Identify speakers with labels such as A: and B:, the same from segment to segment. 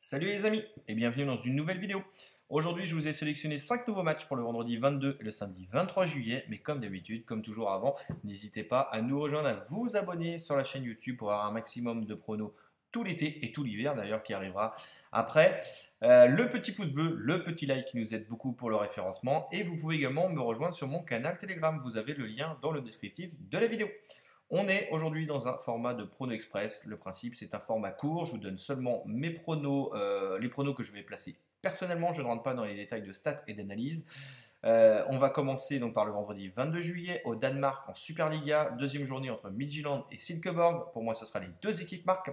A: Salut les amis et bienvenue dans une nouvelle vidéo. Aujourd'hui je vous ai sélectionné 5 nouveaux matchs pour le vendredi 22 et le samedi 23 juillet. Mais comme d'habitude, comme toujours avant, n'hésitez pas à nous rejoindre, à vous abonner sur la chaîne YouTube pour avoir un maximum de pronos tout l'été et tout l'hiver d'ailleurs qui arrivera après. Le petit pouce bleu, le petit like qui nous aide beaucoup pour le référencement. Et vous pouvez également me rejoindre sur mon canal Telegram. Vous avez le lien dans le descriptif de la vidéo. On est aujourd'hui dans un format de prono express. Le principe, c'est un format court. Je vous donne seulement mes pronos, les pronos que je vais placer personnellement. Je ne rentre pas dans les détails de stats et d'analyse. On va commencer donc par le vendredi 22 juillet au Danemark en Superliga. Deuxième journée entre Midtjylland et Silkeborg. Pour moi, ce sera les deux équipes marques.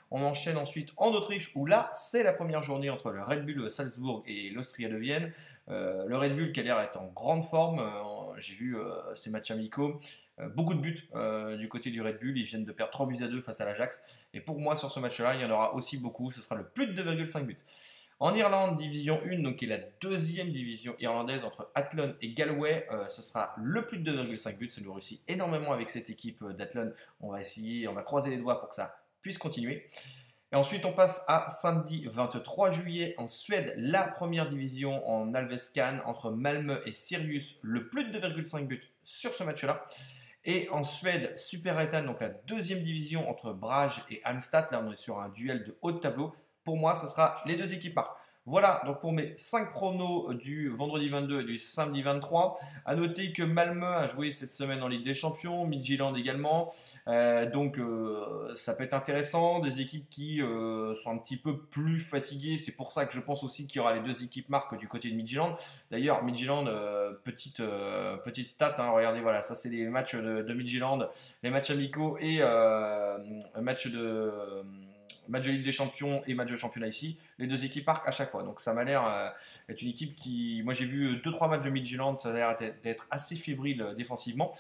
A: On enchaîne ensuite en Autriche où là, c'est la première journée entre le Red Bull Salzbourg et l'Austria de Vienne. Le Red Bull qui a l'air d'être en grande forme. J'ai vu ces matchs amicaux. Beaucoup de buts du côté du Red Bull. Ils viennent de perdre 3 buts à 2 face à l'Ajax. Et pour moi, sur ce match-là, il y en aura aussi beaucoup. Ce sera le plus de 2,5 buts. En Irlande, division 1, donc qui est la deuxième division irlandaise entre Athlone et Galway, ce sera le plus de 2,5 buts. Ça nous réussit énormément avec cette équipe d'Athlone. On va essayer, on va croiser les doigts pour que ça puisse continuer. Et ensuite, on passe à samedi 23 juillet en Suède, la première division en Allsvenskan entre Malmö et Sirius, le plus de 2,5 buts sur ce match-là. Et en Suède, Superettan, donc la deuxième division entre Brage et Halmstad. Là, on est sur un duel de haut de tableau. Pour moi, ce sera les deux équipes marques. Voilà donc pour mes 5 pronos du vendredi 22 et du samedi 23. A noter que Malmö a joué cette semaine en Ligue des Champions, Midtjylland également. Ça peut être intéressant. Des équipes qui sont un petit peu plus fatiguées. C'est pour ça que je pense aussi qu'il y aura les deux équipes marques du côté de Midtjylland. D'ailleurs, Midtjylland, petite stat, hein, regardez, voilà, ça c'est les matchs de Midtjylland, les matchs amicaux et match de Ligue des Champions et match de championnat ici, les deux équipes marquent à chaque fois. Donc ça m'a l'air d'être une équipe qui, moi j'ai vu 2-3 matchs de Midtjylland, ça a l'air d'être assez fébrile défensivement.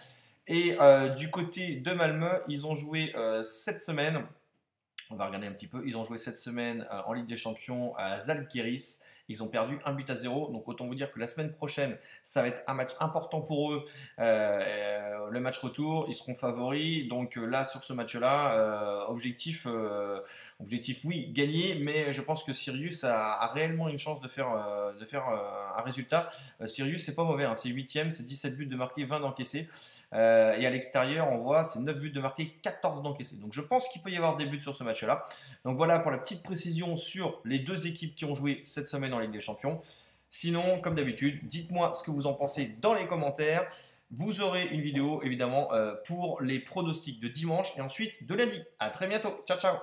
A: Et du côté de Malmö, ils ont joué cette semaine, on va regarder un petit peu, ils ont joué cette semaine en Ligue des Champions à Zalgiris. Ils ont perdu 1 but à 0, donc autant vous dire que la semaine prochaine, ça va être un match important pour eux. Le match retour, ils seront favoris. Donc là, sur ce match-là, objectif, oui, gagner, mais je pense que Sirius a réellement une chance de faire un résultat. Sirius, c'est pas mauvais, hein, c'est 8ème, c'est 17 buts de marqués, 20 d'encaissés. Et à l'extérieur, on voit, c'est 9 buts de marqués, 14 d'encaissés. Donc je pense qu'il peut y avoir des buts sur ce match-là. Donc voilà pour la petite précision sur les deux équipes qui ont joué cette semaine en Ligue des Champions. Sinon, comme d'habitude, dites-moi ce que vous en pensez dans les commentaires. Vous aurez une vidéo évidemment pour les pronostics de dimanche et ensuite de lundi. A très bientôt. Ciao, ciao.